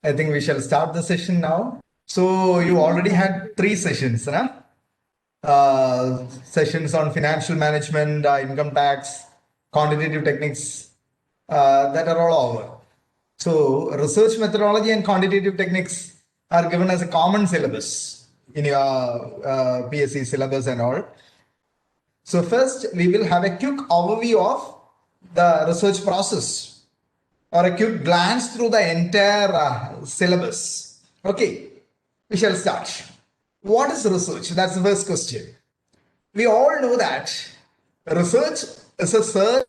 I think we shall start the session now. So you already had three sessions, huh? Sessions on financial management, income tax, quantitative techniques, that are all over. So research methodology and quantitative techniques are given as a common syllabus in your PSC syllabus and all. So first we will have a quick overview of the research process or a quick glance through the entire syllabus. Okay, we shall start. What is research? That's the first question. We all know that research is a search,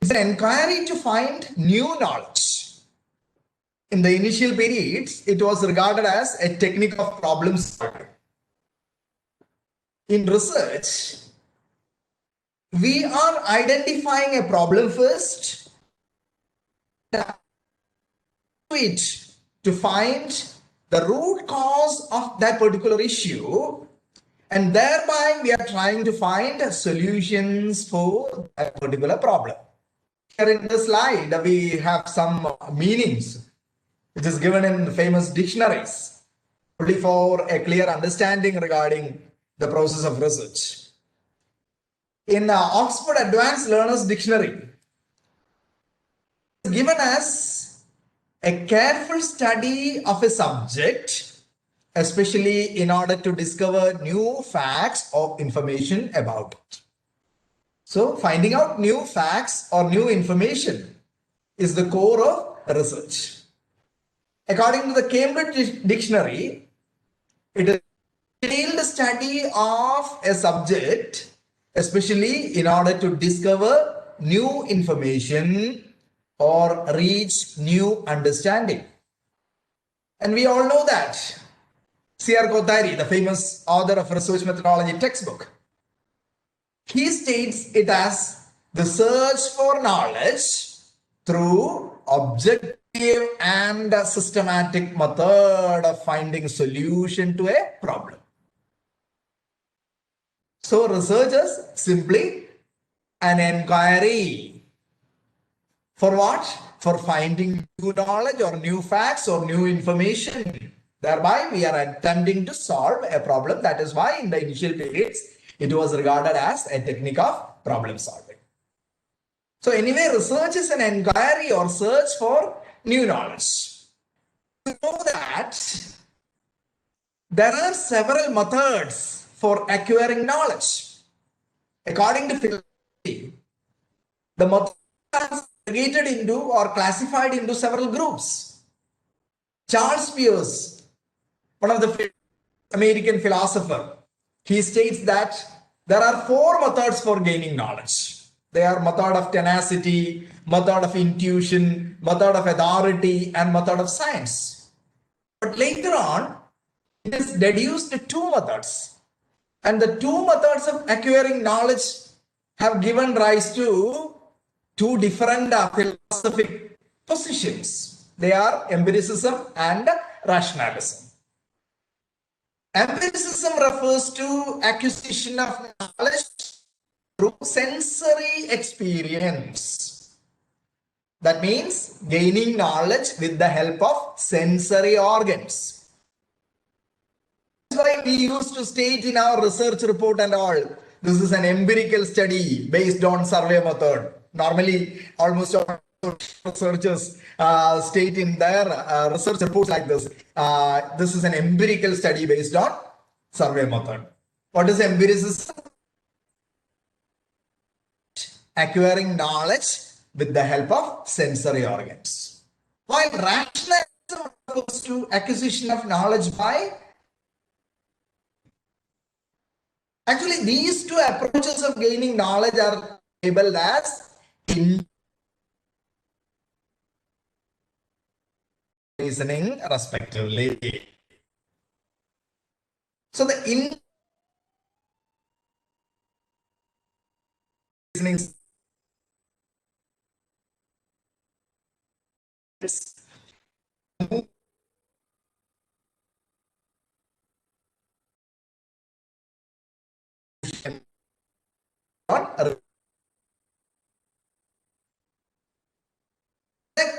it's an inquiry to find new knowledge. In the initial periods, it was regarded as a technique of problem solving. In research, we are identifying a problem first, to find the root cause of that particular issue, and thereby we are trying to find solutions for a particular problem. Here in the slide, we have some meanings which is given in famous dictionaries only for a clear understanding regarding the process of research. In Oxford Advanced Learners Dictionary, it's given as a careful study of a subject, especially in order to discover new facts or information about it. So, finding out new facts or new information is the core of research. According to the Cambridge Dictionary, it is a detailed study of a subject, especially in order to discover new information or reach new understanding. And we all know that C.R. Kothari, the famous author of research methodology textbook, he states it as the search for knowledge through objective and systematic method of finding a solution to a problem. So research is simply an inquiry. For what? For finding new knowledge or new facts or new information. Thereby, we are attempting to solve a problem. That is why in the initial periods, it was regarded as a technique of problem solving. So anyway, research is an inquiry or search for new knowledge. You know that there are several methods for acquiring knowledge. According to philosophy, the methods are segregated into or classified into several groups. Charles Peirce, one of the American philosopher, he states that there are four methods for gaining knowledge. They are method of tenacity, method of intuition, method of authority, and method of science. But later on, it is deduced to two methods. And the two methods of acquiring knowledge have given rise to two different philosophic positions. They are empiricism and rationalism. Empiricism refers to acquisition of knowledge through sensory experience. That means gaining knowledge with the help of sensory organs. That's why we used to state in our research report and all, this is an empirical study based on survey method. Normally, almost all researchers state in their research reports like this. This is an empirical study based on survey method. What is empiricism? Acquiring knowledge with the help of sensory organs. While rationalism refers to acquisition of knowledge by. Actually, these two approaches of gaining knowledge are labeled as reasoning respectively. So the reasoning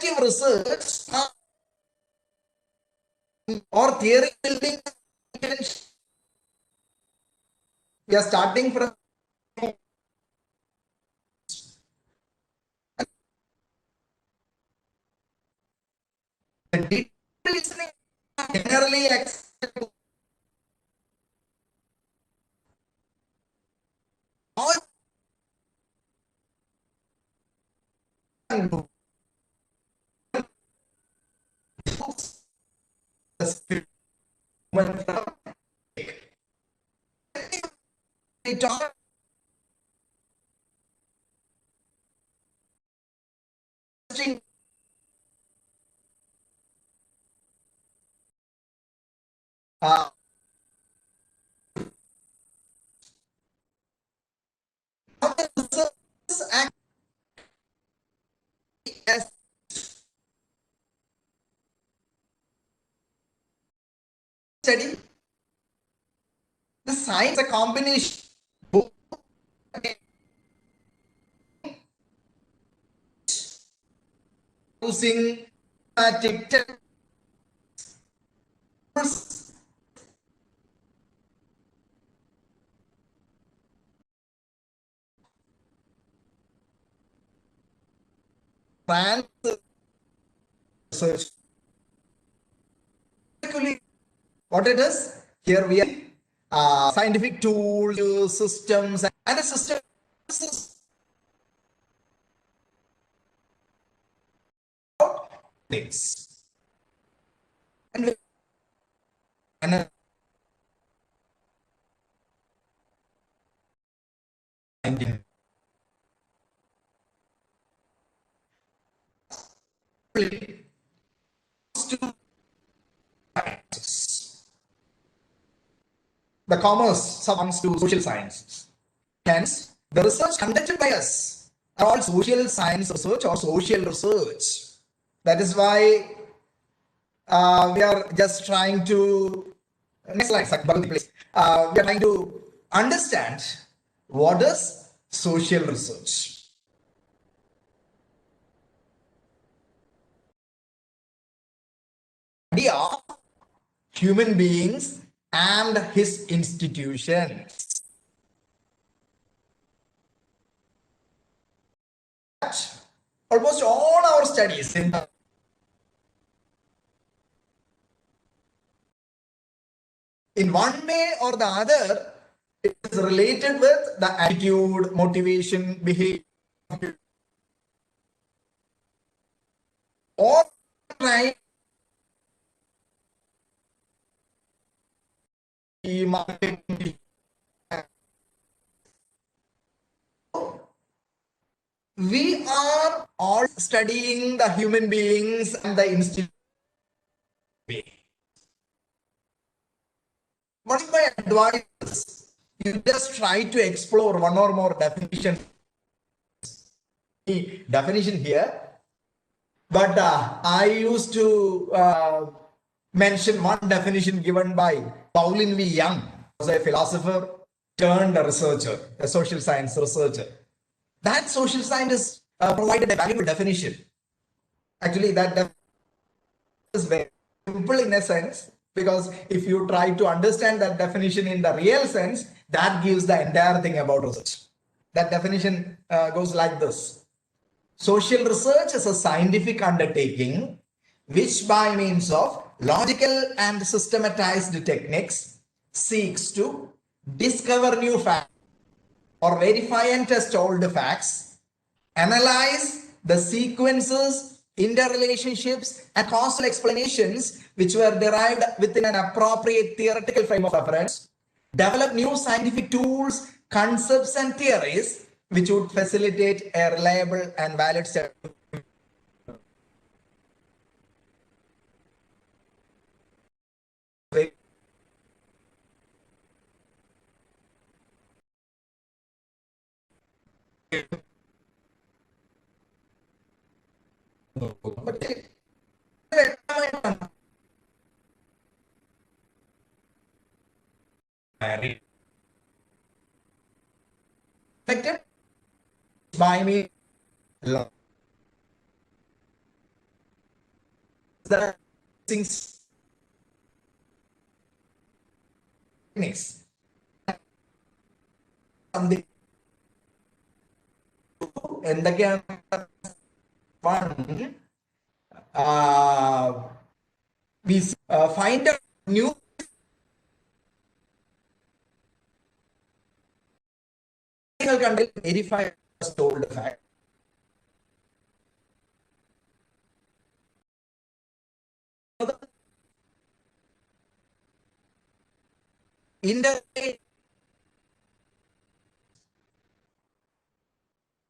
Inductive research or theory building. We are starting from the deep listening, generally accepted. All we talk uh, act as study the science a combination both using techniques and research. What it is? Here we are scientific tools, systems, and a system things. And the commerce belongs to social sciences. Hence, the research conducted by us are all social science research or social research. That is why we are just trying to next slide, please. We are trying to understand what is social research. Idea of human beings and his institutions. Almost all our studies in one way or the other, it is related with the attitude, motivation, behavior, or trying marketing. We are all studying the human beings and the institution. What is my advice? You just try to explore one or more definition here. But I used to mention one definition given by Pauline V. Young, who was a philosopher turned a researcher, a social science researcher. That social scientist provided a valuable definition. Actually, that is very simple in a sense, because if you try to understand that definition in the real sense, that gives the entire thing about research. That definition goes like this. Social research is a scientific undertaking which by means of logical and systematized techniques seeks to discover new facts or verify and test old facts, analyze the sequences, interrelationships, and causal explanations which were derived within an appropriate theoretical frame of reference, develop new scientific tools, concepts, and theories which would facilitate a reliable and valid study. Affected by me. the things techniques. Something എന്തൊക്കെയാണ് one we find a new country verify told fact.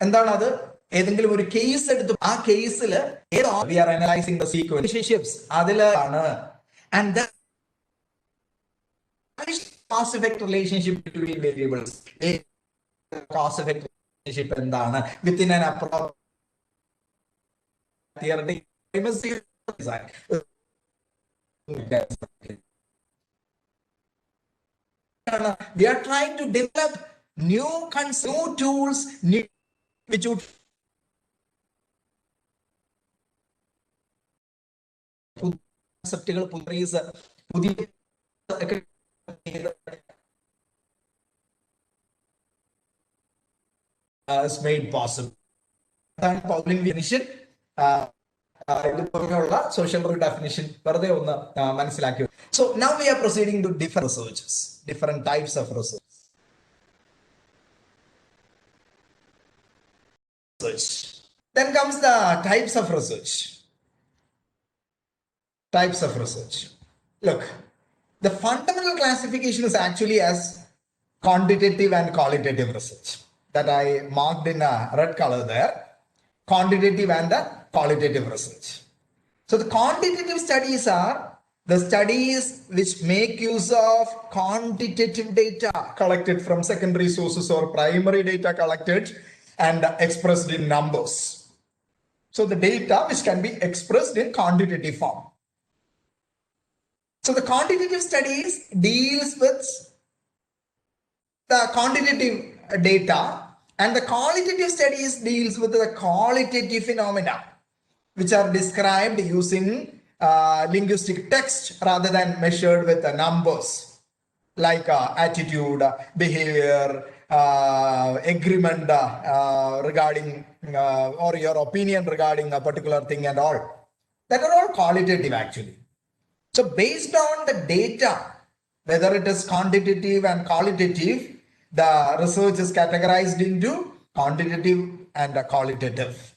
എന്താണ് അത് ഏതെങ്കിലും ഒരു case എടുത്ത് ആ കേസിൽ we are analysing the sequence relationships അതിലാണ് and cause effect relationship between variables cause effect relationship എന്താണ് within an appropriate theoretic design. We are trying to develop new tools which would is made possible. Pauling definition, social rule definition. So now we are proceeding to different researches, different types of research. Then comes the types of research. Types of research. Look, the fundamental classification is actually as quantitative and qualitative research that I marked in a red color there. Quantitative and the qualitative research. So the quantitative studies are the studies which make use of quantitative data collected from secondary sources or primary data collected and expressed in numbers. So the data which can be expressed in quantitative form. So the quantitative studies deals with the quantitative data, and the qualitative studies deals with the qualitative phenomena which are described using linguistic text rather than measured with the numbers like attitude, behavior, agreement regarding or your opinion regarding a particular thing and all. That are all qualitative actually. So based on the data, whether it is quantitative and qualitative, the research is categorized into quantitative and qualitative.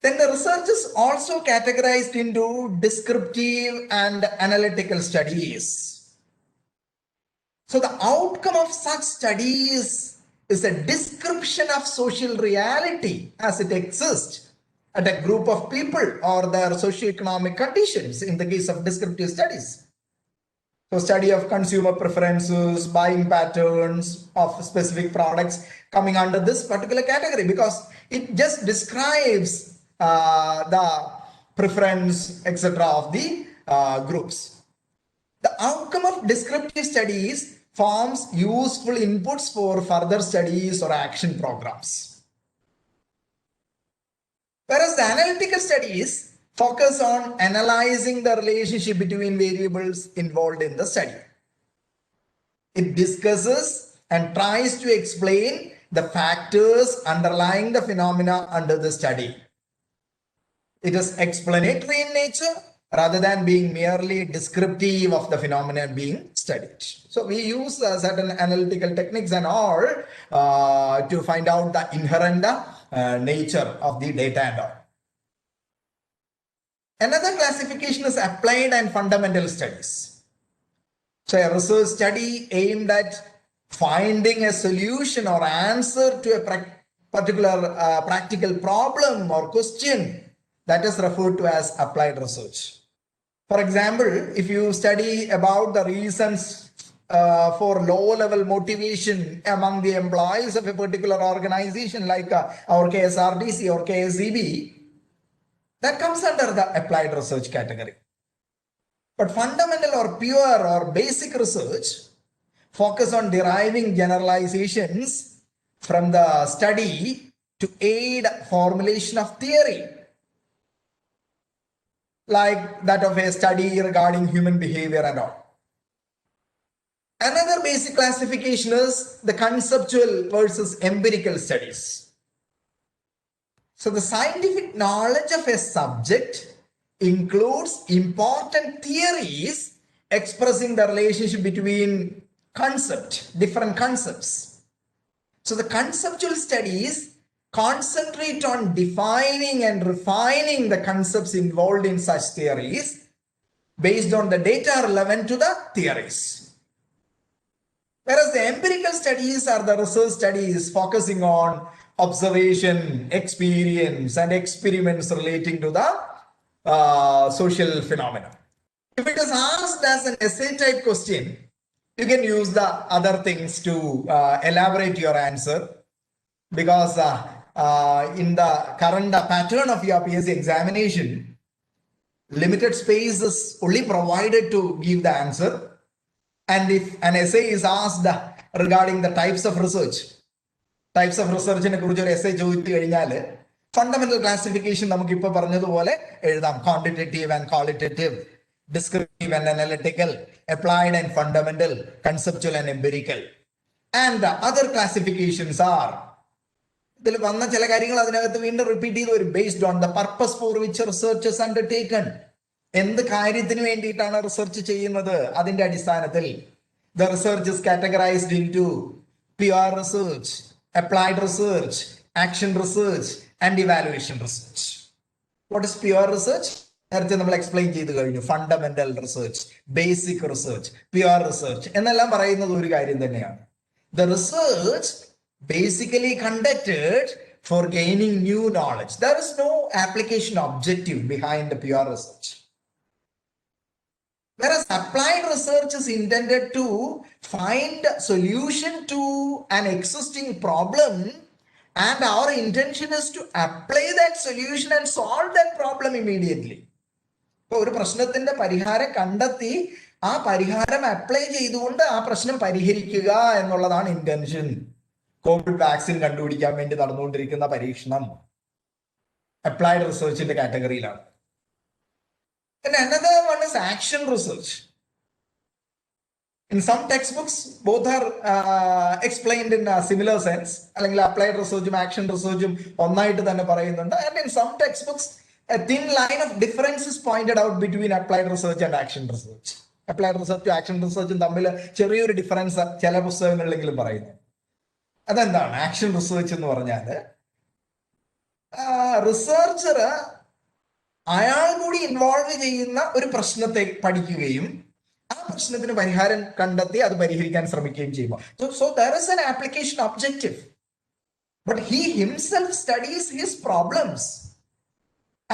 Then the research is also categorized into descriptive and analytical studies. So the outcome of such studies is a description of social reality as it exists at a group of people or their socioeconomic conditions in the case of descriptive studies. So study of consumer preferences, buying patterns of specific products coming under this particular category because it just describes the preference, etc. of the groups. The outcome of descriptive studies forms useful inputs for further studies or action programs. Whereas the analytical studies focus on analyzing the relationship between variables involved in the study. It discusses and tries to explain the factors underlying the phenomena under the study. It is explanatory in nature rather than being merely descriptive of the phenomenon being studied. So we use certain analytical techniques and all to find out the inherent nature of the data and all. Another classification is applied and fundamental studies. So a research study aimed at finding a solution or answer to a particular practical problem or question, that is referred to as applied research. For example, if you study about the reasons for low-level motivation among the employees of a particular organization like our KSRTC or KSEB, that comes under the applied research category. But fundamental or pure or basic research focus on deriving generalizations from the study to aid formulation of theory. like that of a study regarding human behavior and all. Another basic classification is the conceptual versus empirical studies. So the scientific knowledge of a subject includes important theories expressing the relationship between different concepts. So the conceptual studies concentrate on defining and refining the concepts involved in such theories based on the data relevant to the theories. Whereas the empirical studies are the research studies focusing on observation, experience, and experiments relating to the social phenomena. If it is asked as an essay type question, you can use the other things to elaborate your answer, because in the current pattern of your PSC examination, limited space is only provided to give the answer. And if an essay is asked regarding the types of research in കുറിച്ച് ഒരു essay ചോദിച്ചു കഴിഞ്ഞാൽ fundamental classification നമുക്ക് ഇപ്പോൾ പറഞ്ഞതുപോലെ എഴുതാം. Quantitative and qualitative, descriptive and analytical, applied and fundamental, conceptual and empirical. And other classifications are, ഇതിൽ വന്ന ചില കാര്യങ്ങൾ അതിനകത്ത് വീണ്ടും റിപ്പീറ്റ് ചെയ്ത് വരും. Based on the purpose for which research is undertaken, എന്ത് കാര്യത്തിന് വേണ്ടിയിട്ടാണ് റിസർച്ച് ചെയ്യുന്നത് അതിന്റെ അടിസ്ഥാനത്തിൽ. The research is categorised into pure research, applied research, action research and evaluation research. What is pure research? നേരത്തെ നമ്മൾ എക്സ്പ്ലെയിൻ ചെയ്ത് കഴിഞ്ഞു. Fundamental research, basic research, pure research എന്നെല്ലാം പറയുന്നത് ഒരു കാര്യം തന്നെയാണ്. The research basically conducted for gaining new knowledge. There is no application objective behind the pure research. Whereas applied research is intended to find a solution to an existing problem, and our intention is to apply that solution and solve that problem immediately. ഇപ്പോൾ ഒരു പ്രശ്നത്തിന്റെ പരിഹാരം കണ്ടെത്തി ആ പരിഹാരം apply ചെയ്തുകൊണ്ട് ആ പ്രശ്നം പരിഹരിക്കുക എന്നുള്ളതാണ് ഇന്റൻഷൻ. കോവിഡ് വാക്സിൻ കണ്ടുപിടിക്കാൻ വേണ്ടി നടന്നുകൊണ്ടിരിക്കുന്ന പരീക്ഷണം applied റിസർച്ചിന്റെ കാറ്റഗറിയിലാണ്. And another one is action research. In some textbooks, both are explained in a similar sense. അല്ലെങ്കിൽ അപ്ലൈഡ് റിസർച്ചും ആക്ഷൻ റിസർച്ചും ഒന്നായിട്ട് തന്നെ പറയുന്നുണ്ട്. And in some textbooks, a thin line of difference is pointed out between applied research and action research. Applied റിസർച്ചും action റിസർച്ചും തമ്മിൽ ചെറിയൊരു difference ചില പുസ്തകങ്ങളിലെങ്കിലും പറയുന്നു. അതെന്താണ് ആക്ഷൻ റിസർച്ച് എന്ന് പറഞ്ഞാൽ? റിസർച്ചർ അയാൾ കൂടി ഇൻവോൾവ് ചെയ്യുന്ന ഒരു പ്രശ്നത്തെ പഠിക്കുകയും ആ പ്രശ്നത്തിന് പരിഹാരം കണ്ടെത്തി അത് പരിഹരിക്കാൻ ശ്രമിക്കുകയും ചെയ്യുമ്പോൾ, so there is an application objective, but he himself studies his problems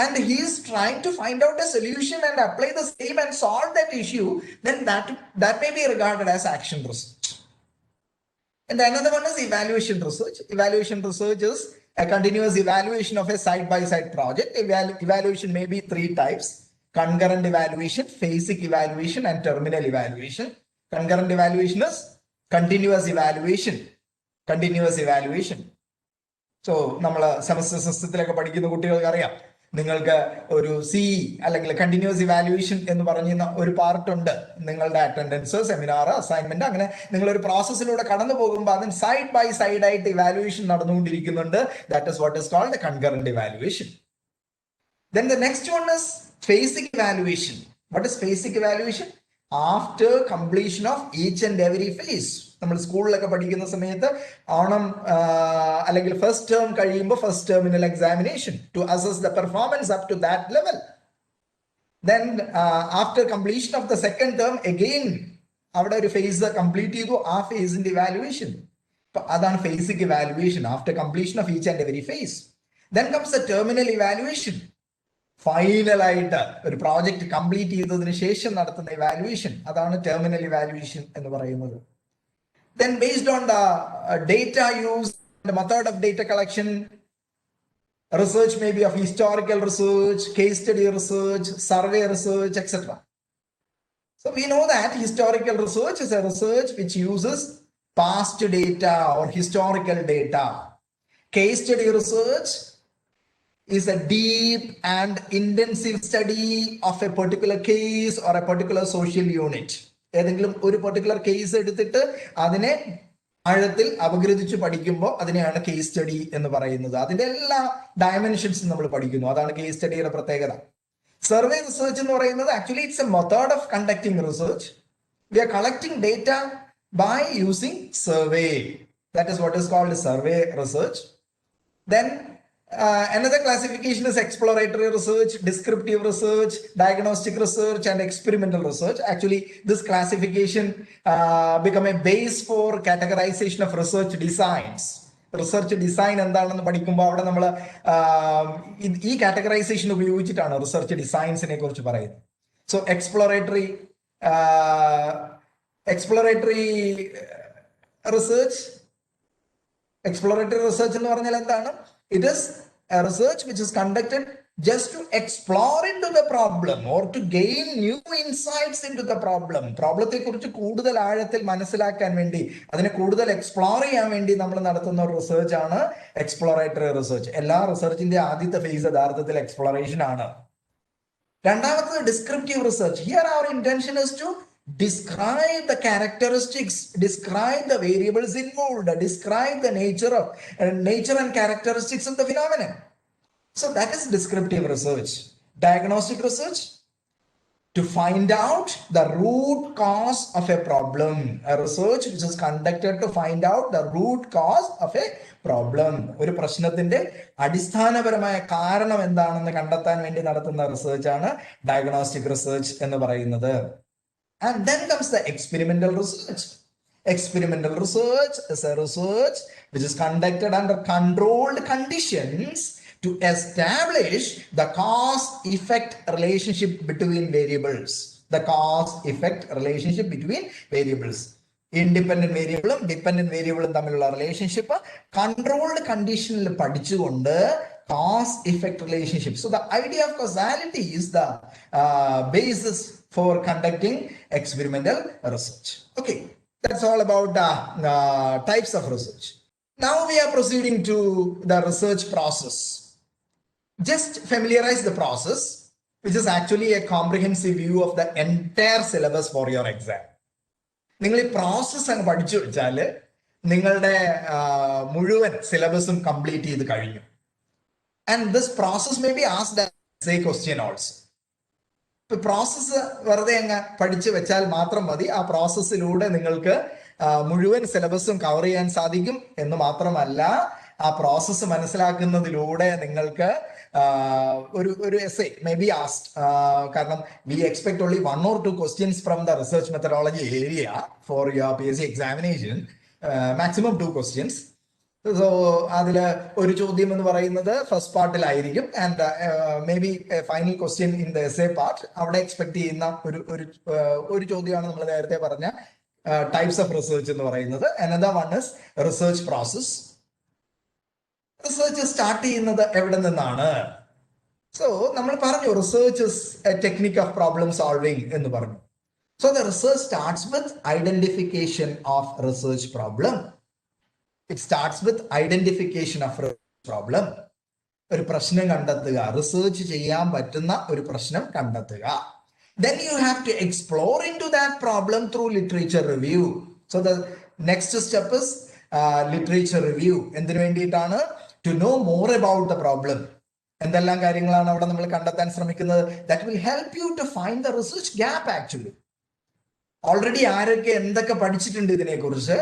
and he is trying to find out a solution and apply the same and solve that issue. Then that may be regarded as action research. And another one is evaluation research. Evaluation research is a continuous evaluation of a side-by-side project. Evaluation may be three types: concurrent evaluation, phasic evaluation, and terminal evaluation. Concurrent evaluation is continuous evaluation. So, നമ്മൾ semester സിസ്റ്റത്തിലൊക്കെ പഠിക്കുന്ന കുട്ടികൾക്ക് അറിയാം, നിങ്ങൾക്ക് ഒരു CE അല്ലെങ്കിൽ continuous evaluation എന്ന് പറയുന്ന ഒരു പാർട്ട് ഉണ്ട്. നിങ്ങളുടെ അറ്റൻഡൻസ്, സെമിനാർ, അസൈൻമെന്റ്, അങ്ങനെ നിങ്ങളൊരു പ്രോസസ്സിലൂടെ കടന്നു പോകുമ്പോൾ അതിന് സൈഡ് ബൈ സൈഡ് ആയിട്ട് ഇവാലുവേഷൻ നടന്നുകൊണ്ടിരിക്കുന്നുണ്ട്. That is what is called the concurrent evaluation. Then the next one is phasic evaluation. What is phasic evaluation? After completion of each and every phase. നമ്മൾ സ്കൂളിലൊക്കെ പഠിക്കുന്ന സമയത്ത് ഓണം അല്ലെങ്കിൽ ഫസ്റ്റ് ടേം കഴിയുമ്പോൾ first terminal examination to assess the performance up to that level. Then after completion of the second term again അവിടെ ഒരു phase complete ചെയ്തു, ആ ഫേസിന്റെ ഇവാലുവേഷൻ. അതാണ് phasic evaluation after completion of each and every phase. Then comes the terminal evaluation. ഫൈനലായിട്ട് ഒരു project complete ചെയ്തതിനു ശേഷം നടത്തുന്ന ഇവാലുവേഷൻ, അതാണ് ടെർമിനൽ ഇവാലുവേഷൻ എന്ന് പറയുന്നത്. Then based on the data used, the method of data collection, research may be of historical research, case study research, survey research, etc. So we know that historical research is a research which uses past data or historical data. Case study research is a deep and intensive study of a particular case or a particular social unit. ഏതെങ്കിലും ഒരു particular case എടുത്തിട്ട് അതിനെ ആഴത്തിൽ അപഗ്രഥിച്ച് പഠിക്കുമ്പോൾ അതിനെയാണ് case study എന്ന് പറയുന്നത്. അതിന്റെ എല്ലാ ഡയമെൻഷൻസും നമ്മൾ പഠിക്കുന്നു. അതാണ് കേസ് സ്റ്റഡിയുടെ പ്രത്യേകത. സർവേ റിസർച്ച് എന്ന് പറയുന്നത് actually it's a method of conducting research. We are collecting data by using survey. That is what is called survey research. Then another classification is exploratory research, descriptive research, diagnostic research, and experimental research. Actually, this classification become a base for categorization of research designs. Research design എന്താണെന്ന് പഠിക്കുമ്പോൾ അവിടെ നമ്മൾ ഈ categorisation ഉപയോഗിച്ചിട്ടാണ് research ഡിസൈൻസിനെ കുറിച്ച് പറയുന്നത്. So exploratory research എന്ന് പറഞ്ഞാൽ എന്താണ്? It is A research which is conducted just to explore into the problem or to gain new insights into the problem. പ്രോബ്ലത്തെ കുറിച്ച് കൂടുതൽ ആഴത്തിൽ മനസ്സിലാക്കാൻ വേണ്ടി, അതിനെ കൂടുതൽ എക്സ്പ്ലോർ ചെയ്യാൻ വേണ്ടി നമ്മൾ നടത്തുന്ന ഒരു റിസർച്ച് ആണ് എക്സ്പ്ലോറേറ്ററി റിസർച്ച്. എല്ലാ റിസർച്ചിന്റെ ആദ്യത്തെ ഫേസ് യഥാർത്ഥത്തിൽ എക്സ്പ്ലോറേഷൻ ആണ്. രണ്ടാമത്തത് descriptive research. Here our intention is to describe the characteristics, describe the variables involved, describe the nature and characteristics of the phenomenon. So that is descriptive research. Diagnostic research, to find out the root cause of a problem. A research which is conducted to find out the root cause of a problem. ഒരു പ്രശ്നത്തിന്റെ അടിസ്ഥാനപരമായ കാരണം എന്താണെന്ന് കണ്ടെത്താൻ വേണ്ടി നടത്തുന്ന research ആണ് diagnostic research എന്ന് പറയുന്നത്. And then comes the experimental research. Experimental research is a research which is conducted under controlled conditions to establish the cause-effect relationship between variables. The cause-effect relationship between variables. Independent variable, dependent variable തമ്മിലുള്ള relationship controlled conditionൽ പഠിച്ചുകൊണ്ട് cause-effect relationship. So the idea of causality is the basis for conducting experimental research. Okay, that's all about types of research. Now we are proceeding to the research process. Just familiarize the process, which is actually a comprehensive view of the entire syllabus for your exam. നിങ്ങൾ ഈ process അങ്ങ് പഠിച്ചു വെച്ചാൽ നിങ്ങളുടെ മുഴുവൻ സിലബസും complete ചെയ്ത് കഴിഞ്ഞു. And this process may be asked as a question also. ഇപ്പൊ പ്രോസസ്സ് വെറുതെ അങ്ങ് പഠിച്ചു വെച്ചാൽ മാത്രം മതി. ആ പ്രോസസ്സിലൂടെ നിങ്ങൾക്ക് മുഴുവൻ സിലബസും കവർ ചെയ്യാൻ സാധിക്കും എന്ന് മാത്രമല്ല, ആ പ്രോസസ്സ് മനസ്സിലാക്കുന്നതിലൂടെ നിങ്ങൾക്ക് ഒരു എസ്സേ മേ ബി ആസ്ഡ്. കാരണം we expect only 1 or 2 questions from the research methodology area for your PSC examination. Maximum 2 questions. So അതില് ഒരു ചോദ്യം എന്ന് പറയുന്നത് ഫസ്റ്റ് പാർട്ടിലായിരിക്കും, and may be final question in the essay part. അവിടെ എക്സ്പെക്ട് ചെയ്യുന്ന ഒരു ചോദ്യമാണ് നമ്മൾ നേരത്തെ പറഞ്ഞ ടൈപ്സ് ഓഫ് റിസർച്ച് എന്ന് പറയുന്നത്. Another one is research process. Research start ചെയ്യുന്നത് എവിടെ നിന്നാണ്? സോ നമ്മൾ പറഞ്ഞു research is A technique of problem solving എന്ന് പറഞ്ഞു. So the research starts with identification of research problem. It starts with identification of a problem. ഒരു പ്രശ്നം കണ്ടെത്തുക, റിസർച്ച് ചെയ്യാൻ പറ്റുന്ന ഒരു പ്രശ്നം കണ്ടെത്തുക. Then you have to explore into that problem through literature review. So the next step is literature review. എന്തിനു വേണ്ടിയിട്ടാണ്? To know more about the problem. എന്തെല്ലാം കാര്യങ്ങളാണ് അവിടെ നമ്മൾ കണ്ടെത്താൻ ശ്രമിക്കുന്നത്? That will help you to find the research gap actually. Already ആരൊക്കെ എന്തൊക്കെ പഠിച്ചിട്ടുണ്ട് ഇതിനെക്കുറിച്ച്,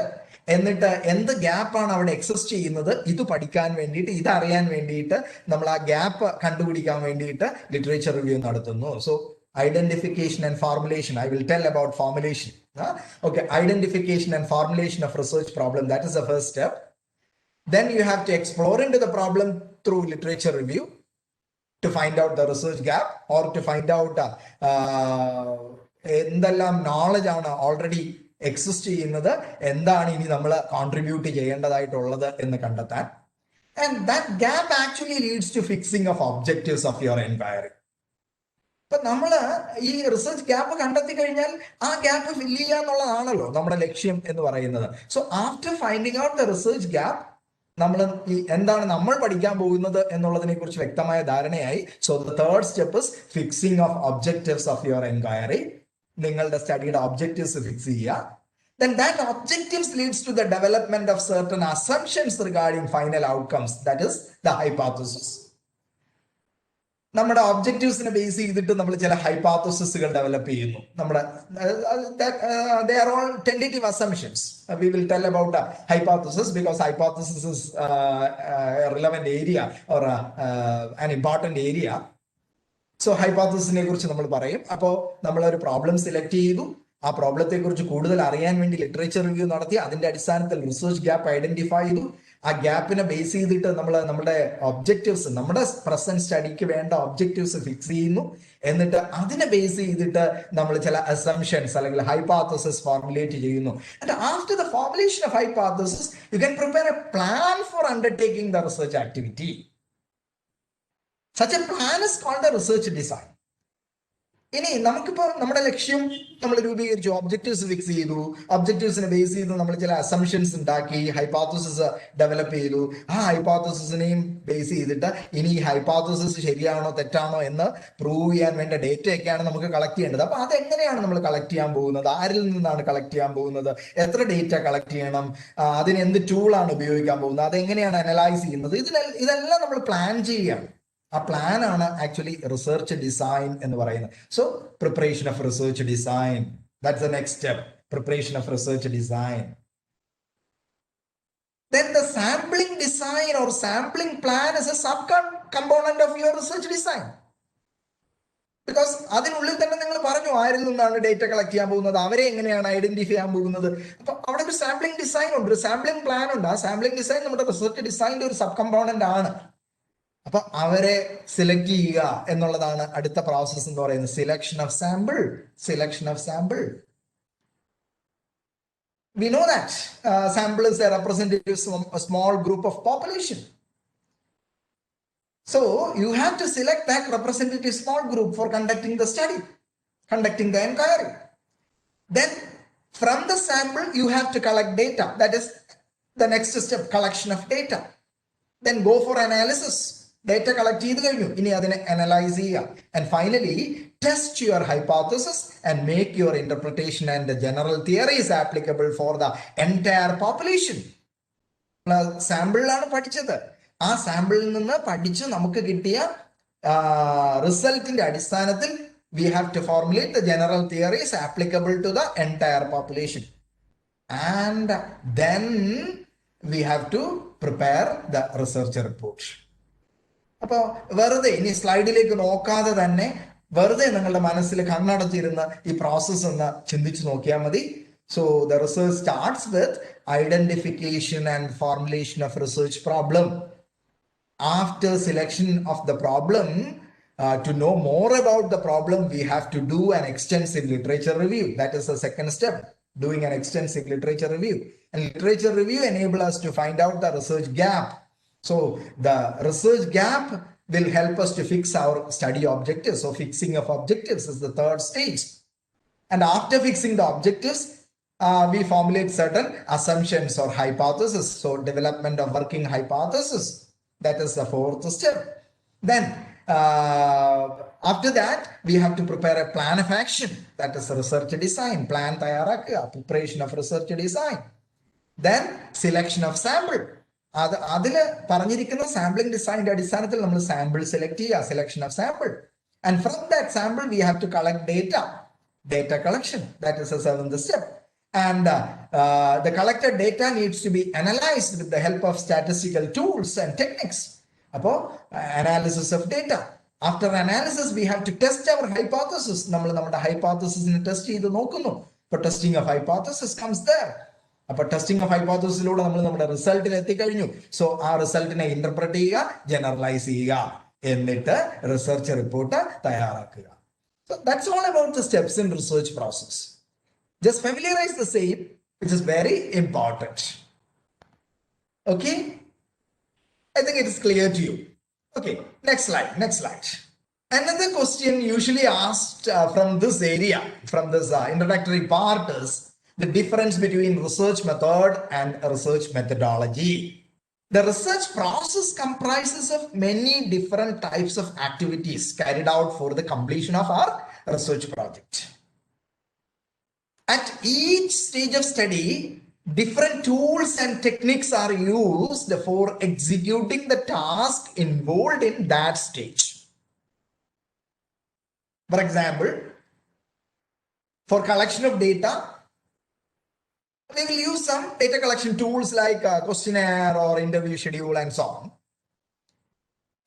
എന്നിട്ട് എന്ത് ഗ്യാപ്പാണ് അവിടെ എക്സിസ്റ്റ് ചെയ്യുന്നത്, ഇത് പഠിക്കാൻ വേണ്ടിയിട്ട്, ഇത് അറിയാൻ വേണ്ടിയിട്ട് നമ്മൾ ആ ഗ്യാപ്പ് കണ്ടുപിടിക്കാൻ വേണ്ടിയിട്ട് ലിറ്ററേച്ചർ റിവ്യൂ നടത്തുന്നു. So identification and formulation, I will tell about formulation. Okay, identification and formulation of research problem, that is the first step. Then you have to explore into the problem through literature review to find out the research gap or to find out എന്തെല്ലാം knowledge ആണ് already exist ചെയ്യുന്നത്, എന്താണ് ഇനി നമ്മൾ contribute ചെയ്യേണ്ടതായിട്ടുള്ളത് എന്ന് കണ്ടെത്താൻ. And that gap actually leads to fixing of objectives of your enquiry. ഇപ്പൊ നമ്മള് ഈ റിസർച്ച് ഗ്യാപ്പ് കണ്ടെത്തി കഴിഞ്ഞാൽ ആ ഗ്യാപ്പ് ഫില്ല് ചെയ്യുക എന്നുള്ളതാണല്ലോ നമ്മുടെ ലക്ഷ്യം എന്ന് പറയുന്നത്. So after finding out the research gap, നമ്മൾ എന്താണ് നമ്മൾ പഠിക്കാൻ പോകുന്നത് എന്നുള്ളതിനെ കുറിച്ച് വ്യക്തമായ ധാരണയായി. So the third step is fixing of objectives of your enquiry. നിങ്ങളുടെ സ്റ്റഡിയുടെ ഒബ്ജക്റ്റീവ്സ് ഫിക്സ് ചെയ്യുക. Then that objectives leads to the development of certain assumptions regarding final outcomes. That is the hypothesis. നമ്മുടെ ഒബ്ജക്റ്റീവ്സിനെ ബേസ് ചെയ്തിട്ട് നമ്മൾ ചില ഹൈപ്പോത്തസിസുകൾ develop ചെയ്യുന്നു. നമ്മുടെ they are all tentative assumptions. We will tell about the hypothesis because hypothesis is a relevant area or an important area. So ഹൈപ്പോത്തസിസിനെ കുറിച്ച് നമ്മൾ പറയും. അപ്പോൾ നമ്മൾ ഒരു പ്രോബ്ലം സെലക്ട് ചെയ്തു. ആ പ്രോബ്ലത്തെ കുറിച്ച് കൂടുതൽ അറിയാൻ വേണ്ടി ലിറ്ററേച്ചർ റിവ്യൂ നടത്തി. അതിന്റെ അടിസ്ഥാനത്തിൽ റിസർച്ച് ഗ്യാപ്പ് ഐഡന്റിഫൈ ചെയ്തു. ആ ഗ്യാപ്പിനെ ബേസ് ചെയ്തിട്ട് നമ്മൾ നമ്മുടെ ഒബ്ജക്റ്റീവ്സ്, നമ്മുടെ പ്രസന്റ് സ്റ്റഡിക്ക് വേണ്ട ഒബ്ജക്റ്റീവ്സ് ഫിക്സ് ചെയ്യുന്നു. എന്നിട്ട് അതിനെ ബേസ് ചെയ്തിട്ട് നമ്മൾ ചില അസംഷൻസ് അല്ലെങ്കിൽ ഹൈപ്പോത്തസിസ് ഫോർമുലേറ്റ് ചെയ്യുന്നു. And after the formulation of hypothesis you can prepare a plan for undertaking the research activity. Such a plan is called the research design. ഇനി നമുക്കിപ്പോ നമ്മുടെ ലക്ഷ്യം നമ്മൾ രൂപീകരിച്ചു, ഒബ്ജക്റ്റീവ്സ് ഫിക്സ് ചെയ്തു. ഒബ്ജക്റ്റീവ്സിനെ ബേസ് ചെയ്ത് നമ്മൾ ചില അസംഷൻസ് ഉണ്ടാക്കി, ഹൈപ്പോത്തസിസ് ഡെവലപ്പ് ചെയ്തു. ആ ഹൈപ്പോത്തസിസിനെയും ബേസ് ചെയ്തിട്ട് ഇനി ഈ ഹൈപ്പോത്തസിസ് ശരിയാണോ തെറ്റാണോ എന്ന് പ്രൂവ് ചെയ്യാൻ വേണ്ട ഡേറ്റയൊക്കെയാണ് നമുക്ക് കളക്ട് ചെയ്യേണ്ടത്. അപ്പൊ അതെങ്ങനെയാണ് നമ്മൾ കളക്ട് ചെയ്യാൻ പോകുന്നത്, ആരിൽ നിന്നാണ് കളക്ട് ചെയ്യാൻ പോകുന്നത്, എത്ര ഡേറ്റ കളക്ട് ചെയ്യണം, അതിന് എന്ത് ടൂളാണ് ഉപയോഗിക്കാൻ പോകുന്നത്, അതെങ്ങനെയാണ് അനലൈസ് ചെയ്യുന്നത്, ഇതെല്ലാം നമ്മൾ പ്ലാൻ ചെയ്യുകയാണ്. ആ പ്ലാൻ ആണ് ആക്ച്വലി റിസർച്ച് ഡിസൈൻ എന്ന് പറയുന്നത്. So preparation of research design, that's the next step, preparation of research design. Then the sampling design or sampling plan is a sub-component of your research design. Because അതിനുള്ളിൽ തന്നെ നിങ്ങൾ പറഞ്ഞു ആരിൽ നിന്നാണ് data collect ചെയ്യാൻ പോകുന്നത്, അവരെ എങ്ങനെയാണ് ഐഡന്റിഫൈ ചെയ്യാൻ പോകുന്നത്. അപ്പൊ അവിടെ ഒരു സാമ്പിളിംഗ് ഡിസൈൻ ഉണ്ട്, ഒരു സാമ്പിളിംഗ് പ്ലാൻ ഉണ്ട്. ആ സാമ്പിളിംഗ് ഡിസൈൻ നമ്മുടെ റിസർച്ച് ഡിസൈനിന്റെ ഒരു സബ് കമ്പോണന്റ് ആണ്. അപ്പൊ അവരെ സെലക്ട് ചെയ്യുക എന്നുള്ളതാണ് അടുത്ത പ്രോസസ് എന്ന് പറയുന്നത്. Selection of sample, selection of sample. We know that sample is a representative of a small group of population. So you have to select that representative small group for conducting the study, conducting the inquiry. Then from the sample you have to collect data. That is the next step, collection of data. Then go for analysis. Data collect ചെയ്ത് കഴിഞ്ഞു, ഇനി അതിനെ analyse ചെയ്യുക. And finally test your hypothesis and make your interpretation and general theories applicable for the entire population. സാമ്പിളിലാണ് പഠിച്ചത്. ആ സാമ്പിളിൽ നിന്ന് പഠിച്ച് നമുക്ക് കിട്ടിയ റിസൾട്ടിന്റെ അടിസ്ഥാനത്തിൽ we have to formulate the general theories applicable to the entire population. And then we have to prepare the research report. അപ്പൊ വെറുതെ ഇനി സ്ലൈഡിലേക്ക് നോക്കാതെ തന്നെ വെറുതെ നിങ്ങളുടെ മനസ്സിൽ കണ്ണടച്ചിരുന്ന് ഈ പ്രോസസ് ഒന്ന് ചിന്തിച്ചു നോക്കിയാൽ മതി. So the research starts with identification and formulation of research problem. After selection of the problem, to know more about the problem, we have to do an extensive literature review. That is the second step, doing an extensive literature review. And literature review enable us to find out the research gap. So the research gap will help us to fix our study objectives. So fixing of objectives is the third stage. And after fixing the objectives, we formulate certain assumptions or hypotheses. So development of working hypothesis, that is the fourth step. Then after that, we have to prepare a plan of action. That is research design. Plan tayyarakka, preparation of research design. Then selection of sample. അതില് പറഞ്ഞിരിക്കുന്ന sampling ഡിസൈനിന്റെ അടിസ്ഥാനത്തിൽ നമ്മൾ sample select ചെയ്യുക, selection of sample. And from that sample we have to collect data collection. That is a seventh step. And the collected data needs to be analyzed with the help of statistical tools and techniques. Appo analysis of data. After analysis, we have to test our hypothesis. നമ്മൾ നമ്മുടെ ഹൈപ്പോത്തസിസിനെ test ചെയ്ത് നോക്കുന്നു. അപ്പോൾ testing of hypothesis comes there. അപ്പൊ testing of ഹൈപ്പോത്തസിസിലൂടെ നമ്മൾ നമ്മുടെ റിസൾട്ടിൽ എത്തിക്കഴിഞ്ഞു. So ആ റിസൾട്ടിനെ ഇന്റർപ്രറ്റ് ചെയ്യുക, ജനറലൈസ് ചെയ്യുക, എന്നിട്ട് റിസർച്ച് റിപ്പോർട്ട് തയ്യാറാക്കുക. So that's all about the steps in research process. Just familiarize the same, which is very important. Okay? I think it is clear to you. Okay, next slide. Another question usually asked from this area, from this introductory part is the difference between research method and research methodology. The research process comprises of many different types of activities carried out for the completion of our research project. At each stage of study, different tools and techniques are used for executing the task involved in that stage. For example, for collection of data, we will use some data collection tools like questionnaire or interview schedule and so on.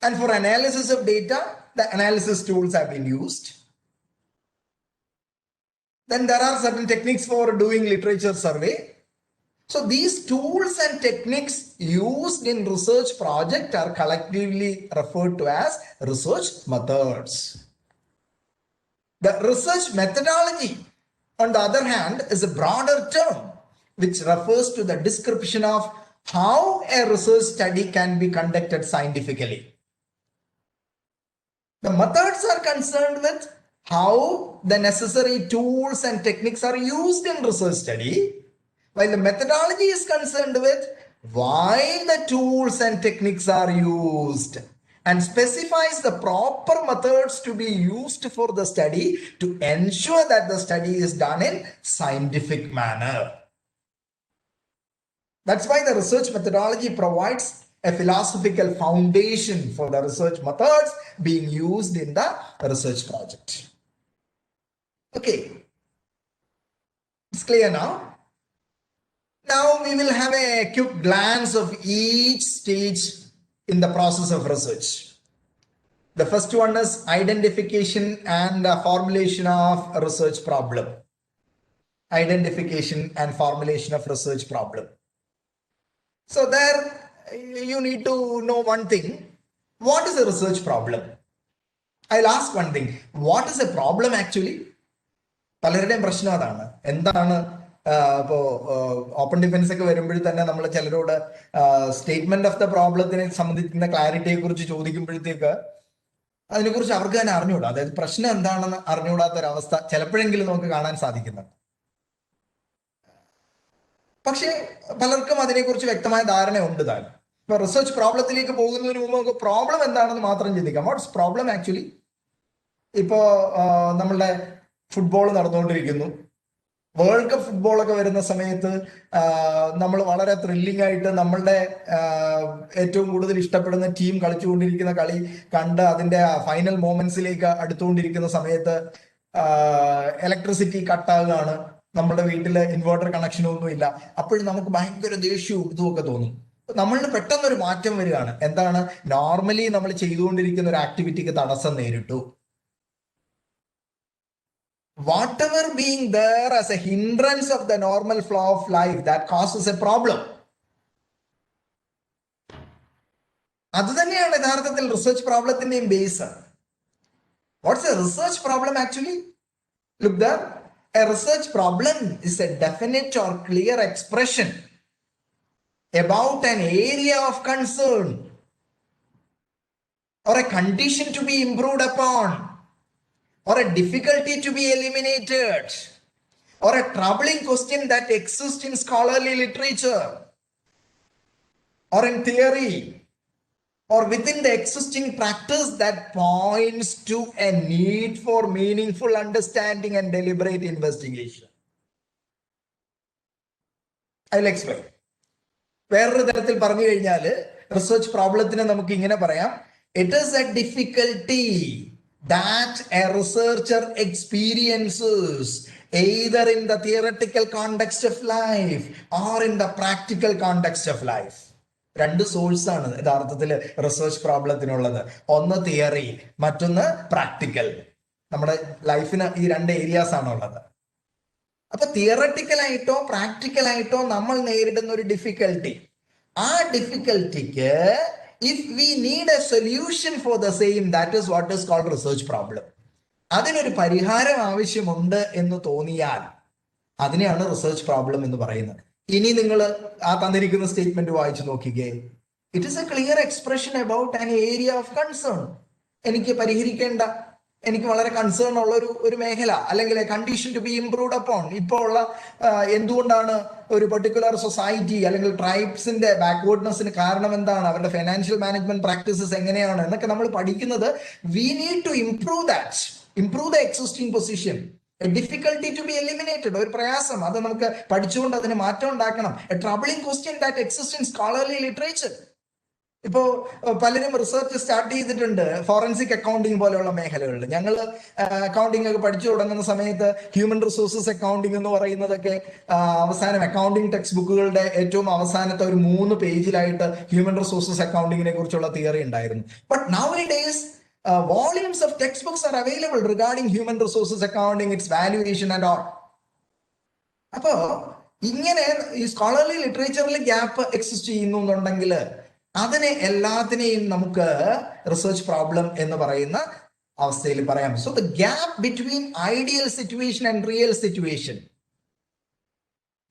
And for analysis of data, the analysis tools have been used. Then there are certain techniques for doing literature survey. So these tools and techniques used in research project are collectively referred to as research methods. The research methodology, on the other hand, is a broader term which refers to the description of how a research study can be conducted scientifically. The methods are concerned with how the necessary tools and techniques are used in research study, while the methodology is concerned with why the tools and techniques are used and specifies the proper methods to be used for the study to ensure that the study is done in scientific manner. That's why the research methodology provides a philosophical foundation for the research methods being used in the research project. Okay, it's clear now. Now we will have a quick glance of each stage in the process of research. The first one is identification and formulation of a research problem. Identification and formulation of research problem. So there you need to know one thing. What is a research problem? I'll ask one thing. What is a problem actually? പലരുടെയും പ്രശ്നം അതാണ്. എന്താണ് ഇപ്പോൾ open defence ഒക്കെ വരുമ്പോഴും തന്നെ നമ്മൾ ചിലരോട് സ്റ്റേറ്റ്മെന്റ് ഓഫ് ദ പ്രോബ്ലത്തിനെ സംബന്ധിക്കുന്ന ക്ലാരിറ്റിയെ കുറിച്ച് ചോദിക്കുമ്പോഴത്തേക്ക് അതിനെക്കുറിച്ച് അവർക്ക് തന്നെ അറിഞ്ഞുകൂടാ. അതായത് പ്രശ്നം എന്താണെന്ന് അറിഞ്ഞുകൂടാത്തൊരവസ്ഥ ചിലപ്പോഴെങ്കിലും നമുക്ക് കാണാൻ സാധിക്കുന്നുണ്ട്. പക്ഷേ പലർക്കും അതിനെക്കുറിച്ച് വ്യക്തമായ ധാരണ ഉണ്ട് താൻ. ഇപ്പൊ റിസർച്ച് പ്രോബ്ലത്തിലേക്ക് പോകുന്നതിന് മുമ്പ് നമുക്ക് പ്രോബ്ലം എന്താണെന്ന് മാത്രം ചിന്തിക്കാം. What's problem actually? ഇപ്പോ നമ്മളുടെ ഫുട്ബോൾ നടന്നുകൊണ്ടിരിക്കുന്നു. വേൾഡ് കപ്പ് ഫുട്ബോളൊക്കെ വരുന്ന സമയത്ത് നമ്മൾ വളരെ ത്രില്ലിംഗ് ആയിട്ട് നമ്മളുടെ ഏറ്റവും കൂടുതൽ ഇഷ്ടപ്പെടുന്ന ടീം കളിച്ചുകൊണ്ടിരിക്കുന്ന കളി കണ്ട് അതിന്റെ ഫൈനൽ മൊമെന്റ്സിലേക്ക് അടുത്തുകൊണ്ടിരിക്കുന്ന സമയത്ത് ഇലക്ട്രിസിറ്റി കട്ടാകുകയാണ്. നമ്മുടെ വീട്ടിൽ ഇൻവേർട്ടർ കണക്ഷനൊന്നും ഇല്ല. അപ്പോഴും നമുക്ക് ഭയങ്കര ദേഷ്യവും ഇതുമൊക്കെ തോന്നും. നമ്മളിന് പെട്ടെന്നൊരു മാറ്റം വരികയാണ്. എന്താണ്? നോർമലി നമ്മൾ ചെയ്തുകൊണ്ടിരിക്കുന്ന ഒരു ആക്ടിവിറ്റിക്ക് തടസ്സം നേരിട്ടു. Whatever being there as a hindrance of the normal flow of life, that causes a problem. അത് തന്നെയാണ് യഥാർത്ഥത്തിൽ റിസർച്ച് പ്രോബ്ലത്തിന്റെയും base. What's a research problem actually? Look there. A research problem is a definite or clear expression about an area of concern or a condition to be improved upon, or a difficulty to be eliminated, or a troubling question that exists in scholarly literature, or in theory, or within the existing practice that points to a need for meaningful understanding and deliberate investigation. I'll explain. വേറൊരു തരത്തിൽ പറഞ്ഞു കഴിഞ്ഞാൽ research പ്രോബ്ലത്തിന് നമുക്ക് ഇങ്ങനെ പറയാം. It is a difficulty that a researcher experiences either in the theoretical context of life or in the practical context of life. രണ്ട് source ആണ് യഥാർത്ഥത്തിൽ റിസർച്ച് പ്രോബ്ലത്തിനുള്ളത്. ഒന്ന് തിയറി, മറ്റൊന്ന് പ്രാക്ടിക്കൽ. നമ്മുടെ ലൈഫിന് ഈ രണ്ട് ഏരിയാസ് ആണ് ഉള്ളത്. അപ്പൊ തിയററ്റിക്കലായിട്ടോ പ്രാക്ടിക്കലായിട്ടോ നമ്മൾ നേരിടുന്ന ഒരു ഡിഫിക്കൽട്ടി, ആ ഡിഫിക്കൽട്ടിക്ക് if we need a solution for the same, that is what is called research problem. അതിനൊരു പരിഹാരം ആവശ്യമുണ്ട് എന്ന് തോന്നിയാൽ അതിനെയാണ് റിസർച്ച് പ്രോബ്ലം എന്ന് പറയുന്നത്. ഇനി നിങ്ങൾ ആ തന്നിരിക്കുന്ന സ്റ്റേറ്റ്മെന്റ് വായിച്ചു നോക്കിക്കേ. It is a clear expression about an area of concern. എനിക്ക് പരിഹരിക്കേണ്ട എനിക്ക് വളരെ കൺസേൺ ഉള്ള ഒരു മേഖല, അല്ലെങ്കിൽ condition to be improved upon. ഇപ്പോൾ ഉള്ള എന്തുകൊണ്ടാണ് ഒരു പെർട്ടിക്കുലർ സൊസൈറ്റി അല്ലെങ്കിൽ ട്രൈബ്സിന്റെ ബാക്ക്വേർഡ്നെസ്സിന് കാരണം എന്താണ്, അവരുടെ ഫൈനാൻഷ്യൽ മാനേജ്മെന്റ് പ്രാക്ടീസസ് എങ്ങനെയാണ് എന്നൊക്കെ നമ്മൾ പഠിക്കുന്നത്. We need to improve that, improve the existing position. Difficulty to be eliminated, ഒരു പ്രയാസം, അത് നമുക്ക് പഠിച്ചുകൊണ്ട് അതിന് മാറ്റം ഉണ്ടാക്കണം. A troubling question that exist in scholarly literature. ഇപ്പോ പലരും റിസർച്ച് സ്റ്റാർട്ട് ചെയ്തിട്ടുണ്ട് ഫോറൻസിക് അക്കൗണ്ടിങ് പോലെയുള്ള മേഖലകളിൽ. ഞങ്ങൾ അക്കൗണ്ടിങ് ഒക്കെ പഠിച്ചു തുടങ്ങുന്ന സമയത്ത് ഹ്യൂമൻ റിസോഴ്സസ് അക്കൗണ്ടിങ് എന്ന് പറയുന്നതൊക്കെ അവസാനം അക്കൗണ്ടിങ് ടെക്സ്റ്റ് ബുക്കുകളുടെ ഏറ്റവും അവസാനത്തെ ഒരു 3 പേജിലായിട്ട് ഹ്യൂമൻ റിസോഴ്സസ് അക്കൗണ്ടിങ്ങിനെ കുറിച്ചുള്ള തിയറി ഉണ്ടായിരുന്നു. But now days volumes of textbooks are available regarding human resources accounting, its valuation and all. അപ്പോ ഇങ്ങനെ ഈ സ്കോളർലി ലിറ്ററേച്ചറിൽ ഗ്യാപ്പ് എക്സിസ്റ്റ് ചെയ്യുന്നു എന്നുണ്ടെങ്കിൽ അതിനെ എല്ലാത്തിനെയും നമുക്ക് റിസർച്ച് പ്രോബ്ലം എന്ന് പറയുന്ന അവസ്ഥയിൽ പറയാം. So the gap between ideal situation and real situation,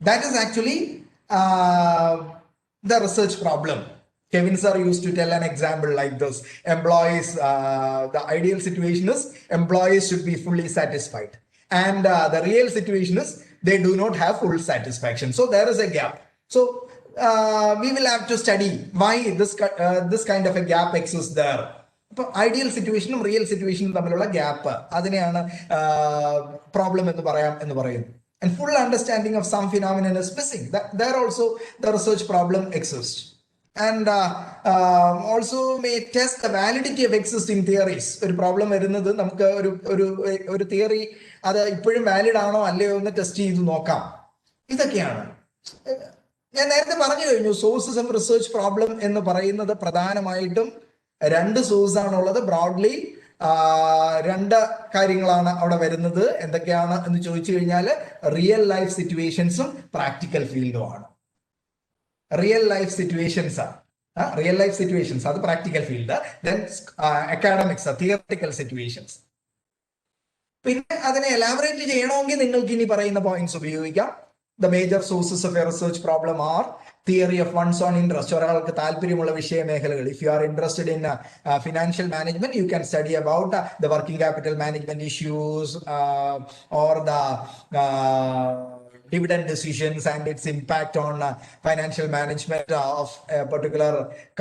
that is actually the research problem. Kevin sir used to tell an example like this. Employees, the ideal situation is employees should be fully satisfied, and the real situation is they do not have full satisfaction. So there is a gap. So we will have to study why this kind of a gap exists there. അപ്പോൾ ideal സിറ്റുവേഷനും real സിറ്റുവേഷനും തമ്മിലുള്ള gap, അതിനെയാണ് problem എന്ന് പറയുന്നു. And full understanding of some phenomenon is missing. There also the research problem exists. And also may test the validity of existing theories. ഒരു problem വരുന്നത് നമുക്ക് ഒരു theory അത് ഇപ്പോഴും വാലിഡ് ആണോ അല്ലയോ എന്ന് ടെസ്റ്റ് ചെയ്ത് നോക്കാം. ഇതൊക്കെയാണ് ഞാൻ നേരത്തെ പറഞ്ഞു കഴിഞ്ഞു. സോഴ്സസ് ഓഫ് റിസർച്ച് പ്രോബ്ലം എന്ന് പറയുന്നത് പ്രധാനമായിട്ടും 2 സോഴ്സ് ആണുള്ളത്. ബ്രോഡ്ലി 2 കാര്യങ്ങളാണ് അവിടെ വരുന്നത്. എന്തൊക്കെയാണ് എന്ന് ചോദിച്ചു കഴിഞ്ഞാൽ റിയൽ ലൈഫ് സിറ്റുവേഷൻസും പ്രാക്ടിക്കൽ ഫീൽഡും ആണ്. റിയൽ ലൈഫ് സിറ്റുവേഷൻസ് അത് practical field. Then academics, theoretical situations. പിന്നെ അതിനെ എലാബറേറ്റ് ചെയ്യണമെങ്കിൽ നിങ്ങൾക്ക് ഇനി പറയുന്ന പോയിന്റ്സ് ഉപയോഗിക്കാം. The major sources of a research problem are theory of one's own interest. ഒരാൾക്ക് താല്പര്യമുള്ള വിഷയമേഖലകൾ. If you are interested in financial management, you can study about the working capital management issues or the dividend decisions and its impact on financial management of a particular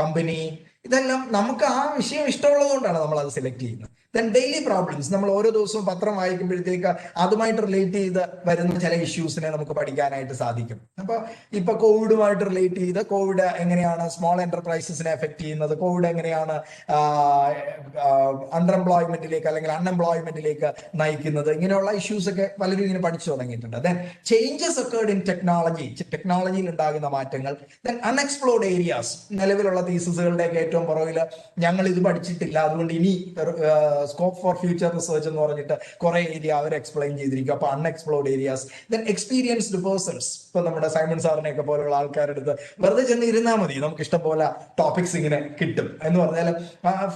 company. ഇതെല്ലാം നമുക്ക് ആ വിഷയം ഇഷ്ടമുള്ളത് കൊണ്ടാണ് നമ്മൾ അത് സെലക്ട് ചെയ്യുന്നത്. Then daily problems, നമ്മൾ ഓരോ ദിവസവും പത്രം വായിക്കുമ്പോഴത്തേക്ക് അതുമായിട്ട് റിലേറ്റ് ചെയ്ത് വരുന്ന ചില ഇഷ്യൂസിനെ നമുക്ക് പഠിക്കാനായിട്ട് സാധിക്കും. അപ്പോൾ ഇപ്പൊ കോവിഡുമായിട്ട് റിലേറ്റ് ചെയ്ത് കോവിഡ് എങ്ങനെയാണ് സ്മോൾ എന്റർപ്രൈസസിനെ എഫക്ട് ചെയ്യുന്നത്, കോവിഡ് എങ്ങനെയാണ് അൺഎംപ്ലോയ്മെന്റിലേക്ക് അല്ലെങ്കിൽ അൺഎംപ്ലോയ്മെന്റിലേക്ക് നയിക്കുന്നത്, ഇങ്ങനെയുള്ള ഇഷ്യൂസ് ഒക്കെ പലരും ഇങ്ങനെ പഠിച്ചു തുടങ്ങിയിട്ടുണ്ട്. ദെൻ ചേഞ്ചസ് ഒക്കേർഡ് ഇൻ ടെക്നോളജിയിൽ ഉണ്ടാകുന്ന മാറ്റങ്ങൾ. ദെൻ അൺഎക്സ്പ്ലോർഡ് ഏരിയാസ്, നിലവിലുള്ള തീസിസുകളുടെയൊക്കെ ഏറ്റവും പുറകിൽ ഞങ്ങൾ ഇത് പഠിച്ചിട്ടില്ല, അതുകൊണ്ട് ഇനി സ്കോപ്പ് ഫോർ ഫ്യൂച്ചർ റിസർച്ച് എന്ന് പറഞ്ഞിട്ട് കുറെ ഏരിയ അവർ എക്സ്പ്ലെയിൻ ചെയ്തിരിക്കും. അപ്പൊ unexplored areas. Then experienced persons, ഇപ്പൊ നമ്മുടെ സൈമൺ സാറിനെ ഒക്കെ പോലുള്ള ആൾക്കാരുടെ അടുത്ത് വെറുതെ ചെന്ന് ഇരുന്നാൽ മതി, നമുക്ക് ഇഷ്ടംപോലെ ടോപ്പിക്സ് ഇങ്ങനെ കിട്ടും. എന്ന് പറഞ്ഞാൽ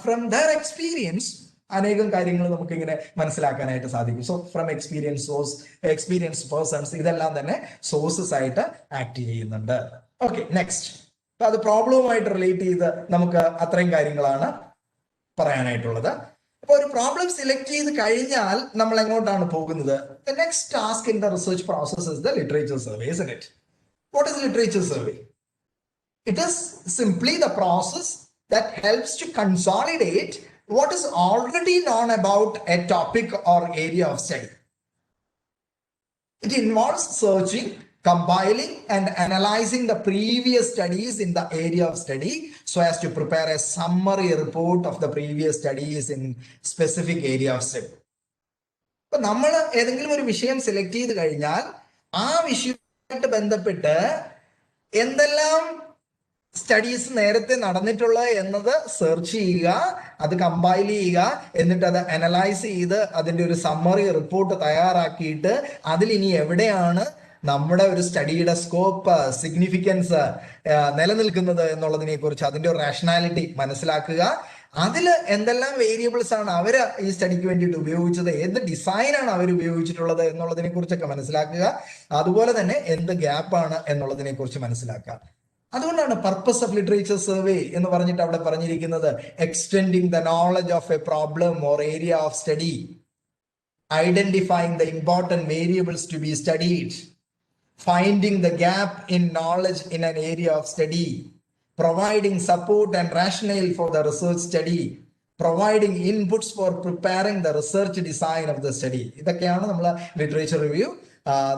ഫ്രം ദർ എക്സ്പീരിയൻസ് അനേകം കാര്യങ്ങൾ നമുക്ക് ഇങ്ങനെ മനസ്സിലാക്കാനായിട്ട് സാധിക്കും. സോ ഫ്രം എക്സ്പീരിയൻസ് പേഴ്സൺസ്, ഇതെല്ലാം തന്നെ സോഴ്സസ് ആയിട്ട് ആക്ട് ചെയ്യുന്നുണ്ട്. Okay, next. അത് പ്രോബ്ലവുമായിട്ട് റിലേറ്റ് ചെയ്ത് നമുക്ക് അത്രയും കാര്യങ്ങളാണ് പറയാനായിട്ടുള്ളത്. അപ്പൊ ഒരു പ്രോബ്ലം സെലക്ട് ചെയ്ത് കഴിഞ്ഞാൽ നമ്മൾ എങ്ങോട്ടാണ് പോകുന്നത്? The next task in the research process is the literature survey, isn't it? What is literature survey? It is simply the process that helps to consolidate what is already known about a topic or area of study. It involves searching, compiling and analyzing the previous studies in the area of study so as to prepare a summary report of the previous studies in specific area of study. ഇപ്പൊ നമ്മൾ ഏതെങ്കിലും ഒരു വിഷയം select ചെയ്ത് കഴിഞ്ഞാൽ ആ വിഷയവുമായിട്ട് ബന്ധപ്പെട്ട് എന്തെല്ലാം സ്റ്റഡീസ് നേരത്തെ നടന്നിട്ടുള്ള എന്നത് സെർച്ച് ചെയ്യുക, അത് കമ്പൈൽ ചെയ്യുക, എന്നിട്ട് അത് അനലൈസ് ചെയ്ത് അതിന്റെ ഒരു സമ്മറി റിപ്പോർട്ട് തയ്യാറാക്കിയിട്ട് അതിൽ ഇനി എവിടെയാണ് നമ്മുടെ ഒരു സ്റ്റഡിയുടെ സ്കോപ്പ്, സിഗ്നിഫിക്കൻസ് നിലനിൽക്കുന്നത് എന്നുള്ളതിനെ കുറിച്ച് അതിന്റെ ഒരു റാഷണാലിറ്റി മനസ്സിലാക്കുക. അതിൽ എന്തെല്ലാം വേരിയബിൾസ് ആണ് അവർ ഈ സ്റ്റഡിക്ക് വേണ്ടിയിട്ട് ഉപയോഗിച്ചത്, എന്ത് ഡിസൈനാണ് അവർ ഉപയോഗിച്ചിട്ടുള്ളത് എന്നുള്ളതിനെ കുറിച്ചൊക്കെ മനസ്സിലാക്കുക. അതുപോലെ തന്നെ എന്ത് ഗ്യാപ്പാണ് എന്നുള്ളതിനെ കുറിച്ച് മനസ്സിലാക്കുക. അതുകൊണ്ടാണ് പർപ്പസ് ഓഫ് ലിറ്ററേച്ചർ സർവേ എന്ന് പറഞ്ഞിട്ട് അവിടെ പറഞ്ഞിരിക്കുന്നത് extending the knowledge of a problem or area of study, identifying the important variables to be studied, finding the gap in knowledge in an area of study, providing support and rationale for the research study, providing inputs for preparing the research design of the study. ഇതൊക്കെയാണ് നമ്മൾ literature review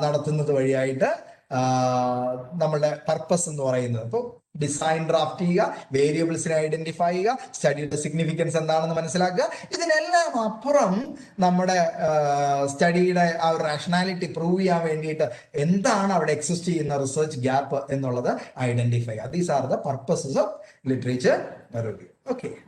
നടത്തുന്നത് വഴിയായിട്ട് നമ്മളുടെ purpose എന്ന് പറയുന്നത്. അപ്പോൾ design draft ചെയ്യുക, വേരിയബിൾസിനെ identify ചെയ്യുക, സ്റ്റഡിയുടെ സിഗ്നിഫിക്കൻസ് എന്താണെന്ന് മനസ്സിലാക്കുക. ഇതിനെല്ലാം അപ്പുറം നമ്മുടെ സ്റ്റഡിയുടെ ആ ഒരു റാഷണാലിറ്റി പ്രൂവ് ചെയ്യാൻ വേണ്ടിയിട്ട് എന്താണ് അവിടെ എക്സിസ്റ്റ് ചെയ്യുന്ന റിസർച്ച് ഗ്യാപ്പ് എന്നുള്ളത് ഐഡന്റിഫൈ ചെയ്യുക. These are the purposes of literature review. Okay.